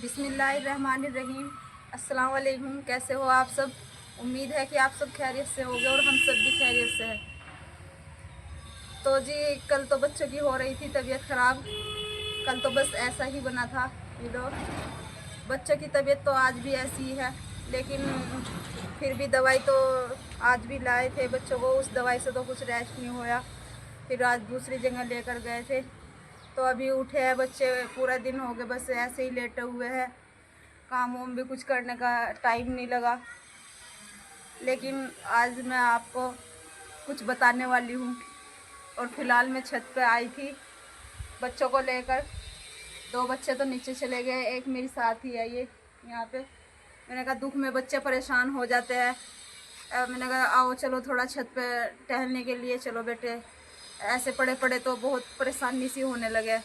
बिस्मिल्लाहिर्रहमानिर्रहीम। अस्सलाम वालेकुम। कैसे हो आप सब? उम्मीद है कि आप सब खैरियत से होगे और हम सब भी खैरियत से हैं। तो जी कल तो बच्चों की हो रही थी तबीयत ख़राब। कल तो बस ऐसा ही बना था वीडियो। बच्चों की तबीयत तो आज भी ऐसी ही है, लेकिन फिर भी दवाई तो आज भी लाए थे बच्चों को। उस दवाई से तो कुछ रेस्ट नहीं होया। फिर आज दूसरी जगह लेकर गए थे, तो अभी उठे हैं बच्चे। पूरा दिन हो गया बस ऐसे ही लेटे हुए हैं। काम वाम भी कुछ करने का टाइम नहीं लगा। लेकिन आज मैं आपको कुछ बताने वाली हूँ। और फिलहाल मैं छत पे आई थी बच्चों को लेकर। दो बच्चे तो नीचे चले गए, एक मेरी साथ ही है ये यहाँ पे। मैंने कहा दुख में बच्चे परेशान हो जाते हैं। मैंने कहा आओ चलो थोड़ा छत पे टहलने के लिए चलो बेटे। ऐसे पड़े पड़े तो बहुत परेशानी सी होने लगे।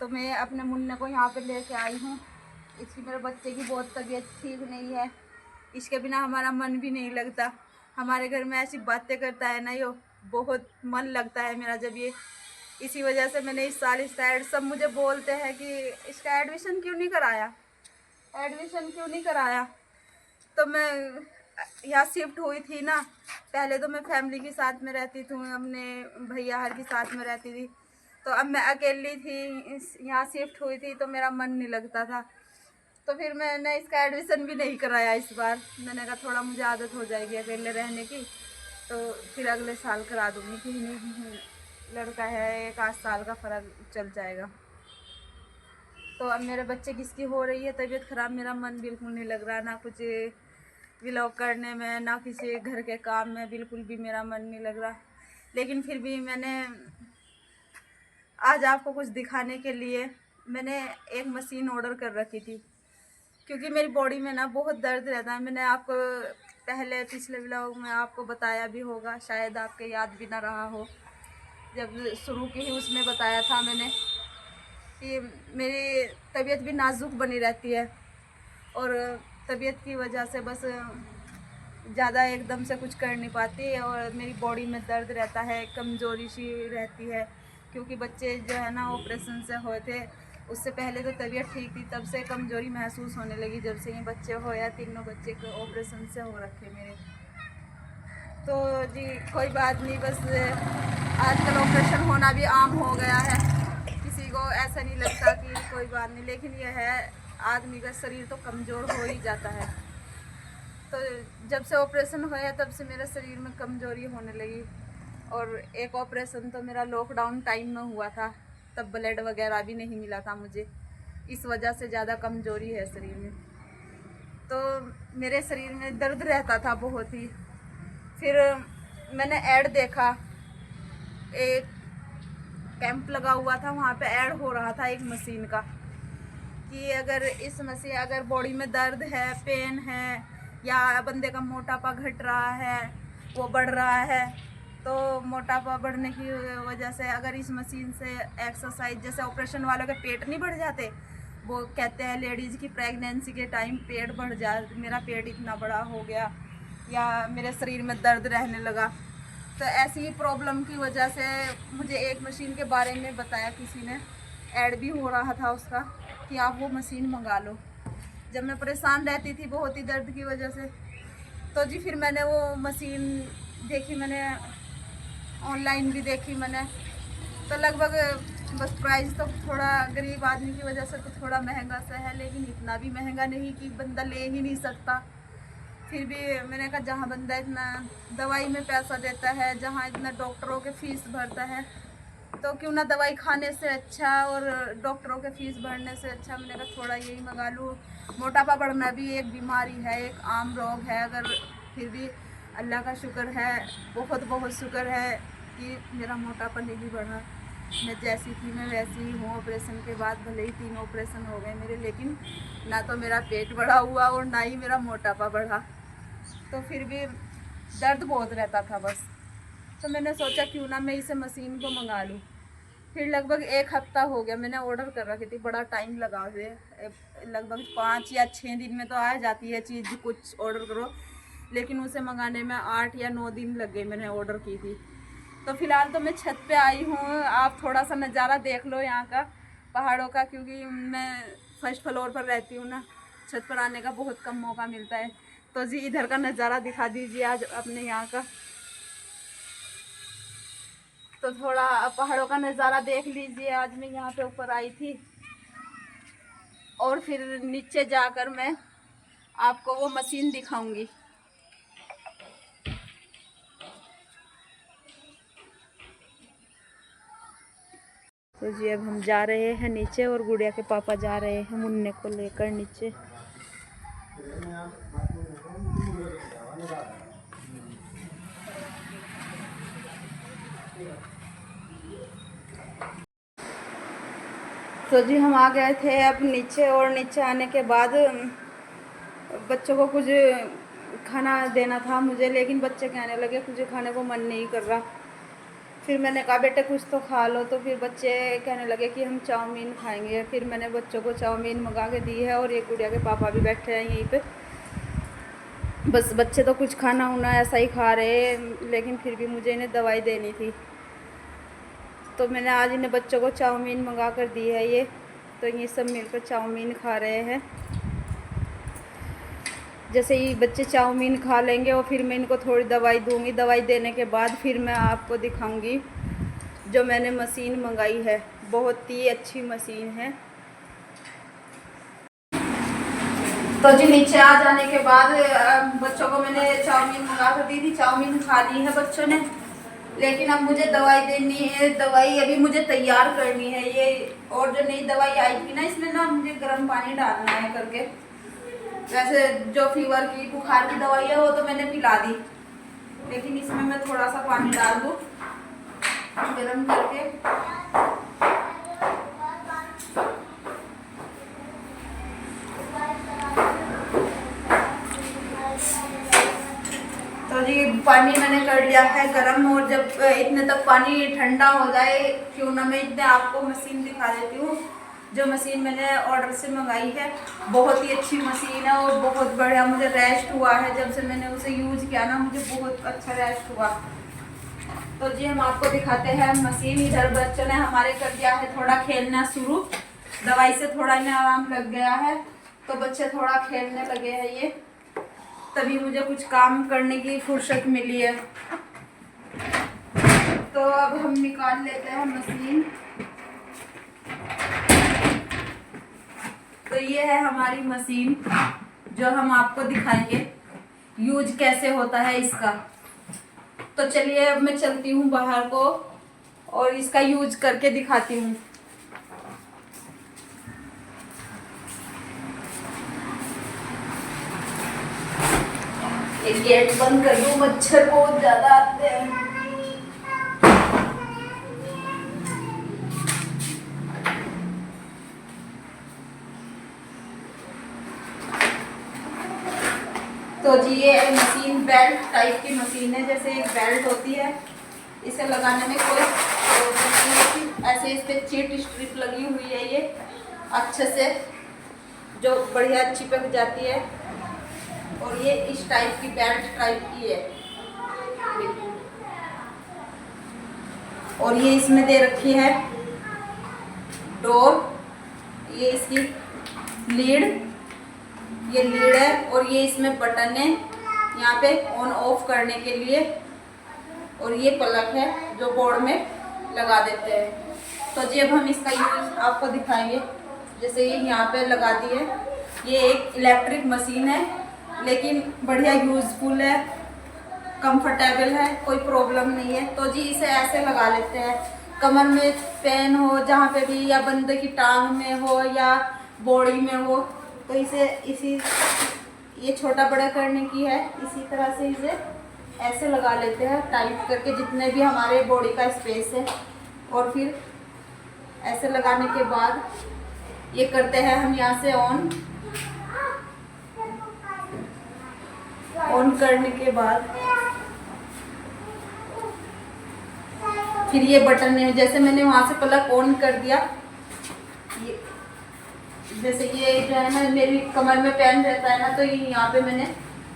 तो मैं अपने मुन्ने को यहाँ पे लेके आई हूँ। इसकी मेरे बच्चे की बहुत तबीयत ठीक नहीं है। इसके बिना हमारा मन भी नहीं लगता। हमारे घर में ऐसी बातें करता है ना ये, बहुत मन लगता है मेरा जब ये। इसी वजह से मैंने इस साल इसका सब मुझे बोलते हैं कि इसका एडमिशन क्यों नहीं कराया, एडमिशन क्यों नहीं कराया। तो मैं यहाँ शिफ्ट हुई थी ना, पहले तो मैं फैमिली के साथ में रहती थी, अपने भैया हर के साथ में रहती थी। तो अब मैं अकेली थी, यहाँ शिफ्ट हुई थी तो मेरा मन नहीं लगता था। तो फिर मैंने इसका एडमिशन भी नहीं कराया इस बार। मैंने कहा थोड़ा मुझे आदत हो जाएगी अकेले रहने की, तो फिर अगले साल करा दूँगी। कि नहीं, लड़का है, 1 आध साल का फ़र्क चल जाएगा। तो अब मेरे बच्चे किसकी हो रही है तबीयत ख़राब, मेरा मन बिल्कुल नहीं लग रहा। ना कुछ व्लॉग करने में, ना किसी घर के काम में, बिल्कुल भी मेरा मन नहीं लग रहा। लेकिन फिर भी मैंने आज आपको कुछ दिखाने के लिए मैंने एक मशीन ऑर्डर कर रखी थी, क्योंकि मेरी बॉडी में ना बहुत दर्द रहता है। मैंने आपको पहले पिछले व्लॉग में आपको बताया भी होगा, शायद आपके याद भी ना रहा हो। जब शुरू की ही उसमें बताया था मैंने कि मेरी तबीयत भी नाजुक बनी रहती है, और तबीयत की वजह से बस ज़्यादा एकदम से कुछ कर नहीं पाती, और मेरी बॉडी में दर्द रहता है, कमज़ोरी सी रहती है। क्योंकि बच्चे जो है ना ऑपरेशन से हुए थे, उससे पहले तो तबीयत ठीक थी, तब से कमज़ोरी महसूस होने लगी जब से ये बच्चे हो, या तीनों बच्चे को ऑपरेशन से हो रखे मेरे। तो जी कोई बात नहीं, बस आजकल ऑपरेशन होना भी आम हो गया है। किसी को ऐसा नहीं लगता कि कोई बात नहीं, लेकिन यह है आदमी का शरीर तो कमज़ोर हो ही जाता है। तो जब से ऑपरेशन हुआ तब से मेरे शरीर में कमज़ोरी होने लगी। और एक ऑपरेशन तो मेरा लॉकडाउन टाइम में हुआ था, तब ब्लड वगैरह भी नहीं मिला था मुझे, इस वजह से ज़्यादा कमज़ोरी है शरीर में। तो मेरे शरीर में दर्द रहता था बहुत ही। फिर मैंने ऐड देखा, एक कैंप लगा हुआ था, वहाँ पे ऐड हो रहा था एक मशीन का, कि अगर इस मशीन, अगर बॉडी में दर्द है, पेन है, या बंदे का मोटापा घट रहा है, वो बढ़ रहा है, तो मोटापा बढ़ने की वजह से अगर इस मशीन से एक्सरसाइज, जैसे ऑपरेशन वालों के पेट नहीं बढ़ जाते, वो कहते हैं लेडीज़ की प्रेगनेंसी के टाइम पेट बढ़ जाए, मेरा पेट इतना बड़ा हो गया, या मेरे शरीर में दर्द रहने लगा। तो ऐसी ही प्रॉब्लम की वजह से मुझे एक मशीन के बारे में बताया किसी ने, ऐड भी हो रहा था उसका, कि आप वो मशीन मंगा लो। जब मैं परेशान रहती थी बहुत ही दर्द की वजह से, तो जी फिर मैंने वो मशीन देखी, मैंने ऑनलाइन भी देखी मैंने। तो लगभग बस प्राइस तो थोड़ा गरीब आदमी की वजह से तो थोड़ा महंगा सा है, लेकिन इतना भी महंगा नहीं कि बंदा ले ही नहीं सकता। फिर भी मैंने कहा जहाँ बंदा इतना दवाई में पैसा देता है, जहाँ इतना डॉक्टरों के फीस भरता है, तो क्यों ना दवाई खाने से अच्छा और डॉक्टरों के फीस भरने से अच्छा मैंने कहा थोड़ा यही मंगा लूँ। मोटापा बढ़ना भी एक बीमारी है, एक आम रोग है। अगर फिर भी अल्लाह का शुक्र है, बहुत बहुत शुक्र है कि मेरा मोटापा नहीं बढ़ा। मैं जैसी थी मैं वैसी ही हूँ। ऑपरेशन के बाद भले ही 3 ऑपरेशन हो गए मेरे, लेकिन ना तो मेरा पेट बढ़ा हुआ और ना ही मेरा मोटापा बढ़ा। तो फिर भी दर्द बहुत रहता था बस। तो मैंने सोचा क्यों ना मैं इसे मशीन को मंगा लूँ। फिर लगभग 1 हफ्ता हो गया मैंने ऑर्डर कर रखी थी, बड़ा टाइम लगा हुए, लगभग 5 या 6 दिन में तो आ जाती है चीज़, कुछ ऑर्डर करो, लेकिन उसे मंगाने में 8 या 9 दिन लग गए, मैंने ऑर्डर की थी। तो फिलहाल तो मैं छत पे आई हूँ, आप थोड़ा सा नज़ारा देख लो यहाँ का पहाड़ों का, क्योंकि मैं फर्स्ट फ्लोर पर रहती हूँ ना, छत पर आने का बहुत कम मौका मिलता है। तो जी इधर का नज़ारा दिखा दीजिए आज अपने यहाँ का। तो थोड़ा पहाड़ों का नज़ारा देख लीजिए। आज मैं यहाँ पे ऊपर आई थी और फिर नीचे जाकर मैं आपको वो मशीन दिखाऊंगी। तो जी अब हम जा रहे हैं नीचे और गुड़िया के पापा जा रहे हैं मुन्ने को लेकर नीचे। तो जी हम आ गए थे अब नीचे, और नीचे आने के बाद बच्चों को कुछ खाना देना था मुझे, लेकिन बच्चे कहने लगे कुछ खाने को मन नहीं कर रहा। फिर मैंने कहा बेटे कुछ तो खा लो, तो फिर बच्चे कहने लगे कि हम चाउमीन खाएंगे। फिर मैंने बच्चों को चाउमीन मंगा के दी है और एक गुड़िया के पापा भी बैठे हैं यहीं पे। बस बच्चे तो कुछ खाना उना ऐसा ही खा रहे हैं, लेकिन फिर भी मुझे इन्हें दवाई देनी थी, तो मैंने आज इन्हें बच्चों को चाउमीन मंगा कर दी है ये। तो ये सब मिलकर चाउमीन खा रहे हैं। जैसे ही बच्चे चाउमीन खा लेंगे और फिर मैं इनको थोड़ी दवाई दूंगी। दवाई देने के बाद फिर मैं आपको दिखाऊंगी जो मैंने मशीन मंगाई है। बहुत ही अच्छी मशीन है। तो जी नीचे आ जाने के बाद बच्चों को मैंने चाउमीन मंगा कर दी थी। चाउमीन खा ली है बच्चों ने, लेकिन अब मुझे दवाई देनी है। दवाई अभी मुझे तैयार करनी है ये। और जो नई दवाई आई थी ना, इसमें ना मुझे गर्म पानी डालना है करके। वैसे जो फीवर की बुखार की दवाई है वो तो मैंने पिला दी, लेकिन इसमें मैं थोड़ा सा पानी डाल दूँ गर्म करके। तो जी पानी मैंने कर लिया है गरम, और जब इतने तक पानी ठंडा हो जाए, क्यों ना मैं इतने आपको मशीन दिखा देती हूँ। जो मशीन मैंने ऑर्डर से मंगाई है बहुत ही अच्छी मशीन है और बहुत बढ़िया। मुझे रेस्ट हुआ है जब से मैंने उसे यूज़ किया ना, मुझे बहुत अच्छा रेस्ट हुआ। तो जी हम आपको दिखाते हैं मशीन। इधर बच्चों ने हमारे कर दिया है थोड़ा खेलना शुरू। दवाई से थोड़ा इन्हें आराम लग गया है, तो बच्चे थोड़ा खेलने लगे हैं ये, तभी मुझे कुछ काम करने की फुर्सत मिली है। तो अब हम निकाल लेते हैं मशीन। तो ये है हमारी मशीन जो हम आपको दिखाएंगे यूज कैसे होता है इसका। तो चलिए अब मैं चलती हूँ बाहर को और इसका यूज करके दिखाती हूँ। एक गेट बंद कर दूँ, मच्छर बहुत ज्यादा आते हैं। तो जी ये मशीन बेल्ट टाइप की मशीन है। जैसे एक बेल्ट होती है, इसे लगाने में कोई प्रॉब्लम नहीं होती। ऐसे इस पे चीट स्ट्रिप लगी हुई है ये अच्छे से, जो बढ़िया चिपक जाती है। और ये इस टाइप की बेल्ट टाइप की है। और ये इसमें दे रखी है डोर, ये इसकी लीड, ये लीड है। और ये इसमें बटन है यहाँ पे ऑन ऑफ करने के लिए। और ये प्लग है जो बोर्ड में लगा देते हैं। तो जी अब हम इसका यूज आपको दिखाएंगे। जैसे ये यहाँ पे लगा दी है, ये एक इलेक्ट्रिक मशीन है, लेकिन बढ़िया यूजफुल है, कंफर्टेबल है, कोई प्रॉब्लम नहीं है। तो जी इसे ऐसे लगा लेते हैं, कमर में पेन हो जहाँ पे भी, या बंदे की टांग में हो या बॉडी में हो, तो इसे इसी ये छोटा बड़ा करने की है। इसी तरह से इसे ऐसे लगा लेते हैं टाइट करके, जितने भी हमारे बॉडी का स्पेस है। और फिर ऐसे लगाने के बाद ये करते हैं हम यहाँ से ऑन करने के बाद फिर ये बटन है। जैसे मैंने वहाँ से प्लग ऑन कर दिया, ये जैसे ये जो है ना मेरी कमर में पेन रहता है ना, तो ये यहाँ पे मैंने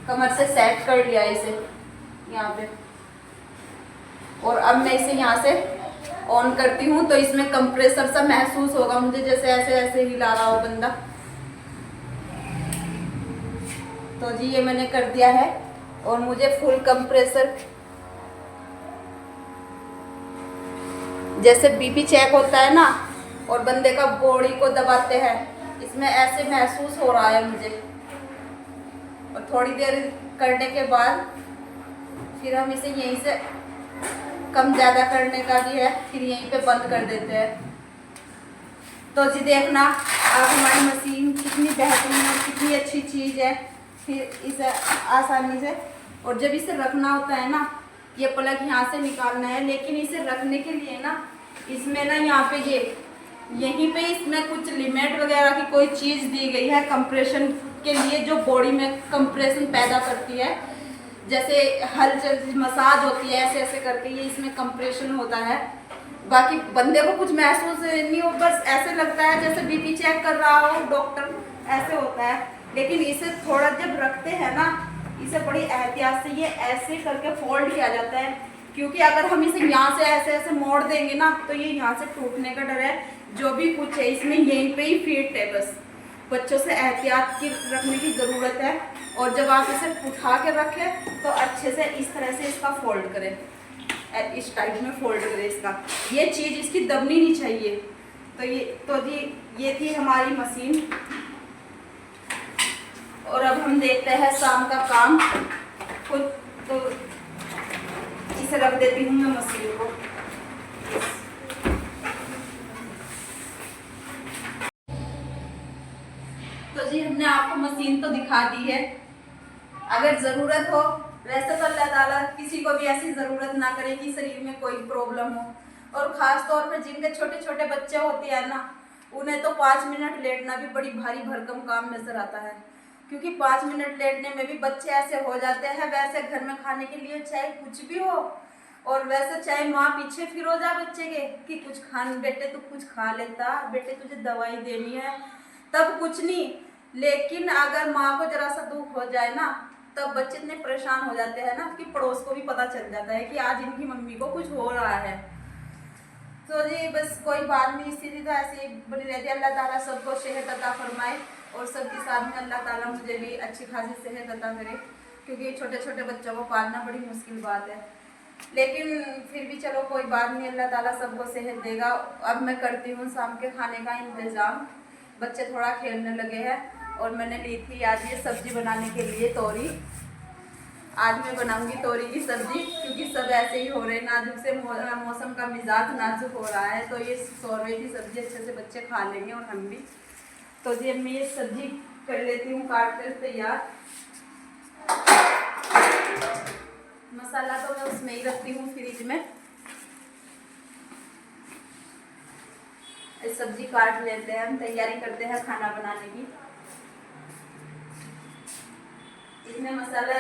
कमर से सेट कर लिया इसे यहाँ पे। और अब मैं इसे यहाँ से ऑन करती हूँ, तो इसमें कंप्रेसर सा महसूस होगा मुझे, जैसे ऐसे ऐसे हिला रहा हो बंदा, तो जी ये मैंने कर दिया है और मुझे फुल कंप्रेसर, जैसे बीपी चेक होता है ना और बंदे का बॉडी को दबाते हैं, इसमें ऐसे महसूस हो रहा है मुझे। और थोड़ी देर करने के बाद फिर हम इसे यहीं से कम ज़्यादा करने का भी है, फिर यहीं पे बंद कर देते हैं। तो जी देखना आप हमारी मशीन कितनी बेहतरीन और कितनी अच्छी चीज़ है। फिर इसे आसानी से, और जब इसे रखना होता है ना, ये प्लग यहाँ से निकालना है, लेकिन इसे रखने के लिए ना इसमें ना यहाँ पे ये यहीं पे इसमें कुछ लिमिट वगैरह की कोई चीज़ दी गई है कंप्रेशन के लिए, जो बॉडी में कंप्रेशन पैदा करती है। जैसे हलचल मसाज होती है ऐसे ऐसे करके, ये इसमें कंप्रेशन होता है। बाकी बंदे को कुछ महसूस नहीं हो, बस ऐसे लगता है जैसे बीपी चेक कर रहा हो डॉक्टर, ऐसे होता है। लेकिन इसे थोड़ा जब रखते हैं ना, इसे बड़ी एहतियात से ये ऐसे करके फोल्ड किया जाता है, क्योंकि अगर हम इसे यहाँ से ऐसे ऐसे मोड़ देंगे ना तो ये यहाँ से टूटने का डर है। जो भी कुछ है इसमें यहीं पे ही फिट है, बस बच्चों से एहतियात की रखने की ज़रूरत है। और जब आप इसे उठा के रखें तो अच्छे से इस तरह से इसका फोल्ड करें, इस टाइप में फोल्ड करें इसका, ये चीज़ इसकी दबनी नहीं चाहिए। तो जी ये थी हमारी मशीन। और अब हम देखते हैं शाम का काम खुद। तो इसे रख देती हूँ मैं मशीन को। तो जी हमने आपको मशीन तो दिखा दी है। अगर ज़रूरत हो, वैसे तो अल्लाह ताला किसी को भी ऐसी ज़रूरत ना करे कि शरीर में कोई प्रॉब्लम हो, और ख़ास तौर पर जिनके छोटे छोटे बच्चे होते हैं ना, उन्हें तो 5 मिनट लेटना भी बड़ी भारी भरकम काम नज़र आता है। क्योंकि 5 मिनट लेटने में भी बच्चे ऐसे हो जाते हैं। वैसे घर में खाने के लिए चाहे कुछ भी हो, और वैसे चाहे माँ पीछे फिर हो जा बच्चे के कि कुछ खान, बेटे तू कुछ खा लेता, बेटे तुझे दवाई देनी है, तब कुछ नहीं। लेकिन अगर माँ को जरा सा दुख हो जाए ना, तब बच्चे इतने परेशान हो जाते हैं ना कि पड़ोस को भी पता चल जाता है कि आज इनकी मम्मी को कुछ हो रहा है। तो जी बस कोई बात नहीं, स्थिति तो ऐसे ही बनी रहती है। अल्लाह ताला सबको सेहत अता फरमाए, और सबके साथ में अल्लाह ताला मुझे भी अच्छी खासी सेहत अता करे, क्योंकि छोटे छोटे बच्चों को पालना बड़ी मुश्किल बात है। लेकिन फिर भी चलो कोई बात नहीं, अल्लाह ताला सबको सेहत देगा। अब मैं करती हूँ शाम के खाने का इंतज़ाम। बच्चे थोड़ा खेलने लगे हैं, और मैंने ली थी आज ये सब्ज़ी बनाने के लिए तोरी। आज मैं बनाऊंगी तोरी की सब्ज़ी, क्योंकि सब ऐसे ही हो रहे हैं, नाजुक से मौसम का मिजाज नाजुक हो रहा है। तो ये 100 रुपये की सब्ज़ी अच्छे से बच्चे खा लेंगे और हम भी। तो जी मैं ये सब्ज़ी कर लेती हूँ काट कर तैयार। मसाला तो मैं उसमें ही रखती हूँ फ्रिज में। सब्जी काट लेते हैं, हम तैयारी करते हैं खाना बनाने की। इसमें मसाला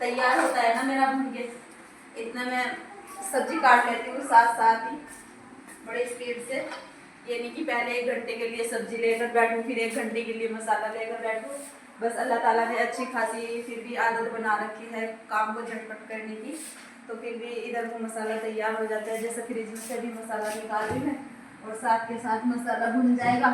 तैयार होता है ना मेरा भून के, इतना मैं सब्जी काट लेती हूँ साथ साथ ही बड़े स्पीड से। ये नहीं कि पहले 1 घंटे के लिए सब्जी लेकर बैठूँ, फिर 1 घंटे के लिए मसाला लेकर बैठूँ। बस अल्लाह ताला ने अच्छी खासी फिर भी आदत बना रखी है काम को झटपट करने की, तो फिर भी इधर वो मसाला तैयार हो जाता है। जैसे फ्रिज में से भी मसाला निकाल रही मैं, और साथ के साथ मसाला भुन जाएगा,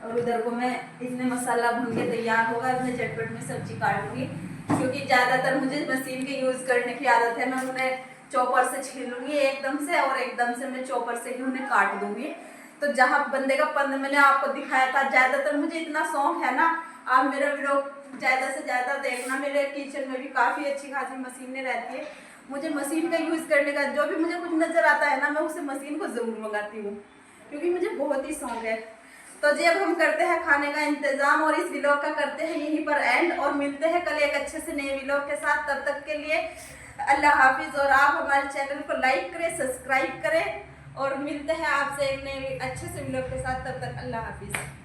और उधर को मैं इसमें मसाला भून के तैयार होगा, मैं झटपट में सब्जी काट लूँगी। क्योंकि ज़्यादातर मुझे मशीन के यूज़ करने की आदत है, मैं उन्हें चॉपर से छीलूँगी एकदम से, और एकदम से मैं चॉपर से ही उन्हें काट दूँगी। तो जहाँ बंदे का पंद मैंने आपको दिखाया था, ज़्यादातर मुझे इतना शौक है ना, आप मेरा वीडियो ज़्यादा से ज़्यादा देखना। मेरे किचन में भी काफ़ी अच्छी खासी मशीनें रहती है। मुझे मशीन का यूज़ करने का, जो भी मुझे कुछ नज़र आता है ना, मैं उसे मशीन को ज़रूर मंगाती हूँ, क्योंकि मुझे बहुत ही शौक है। तो जी अब हम करते हैं खाने का इंतज़ाम, और इस व्लॉग का करते हैं यहीं पर एंड, और मिलते हैं कल एक अच्छे से नए व्लॉग के साथ। तब तक के लिए अल्लाह हाफिज़, और आप हमारे चैनल को लाइक करें, सब्सक्राइब करें, और मिलते हैं आपसे एक नए अच्छे से व्लॉग के साथ। तब तक अल्लाह हाफिज़।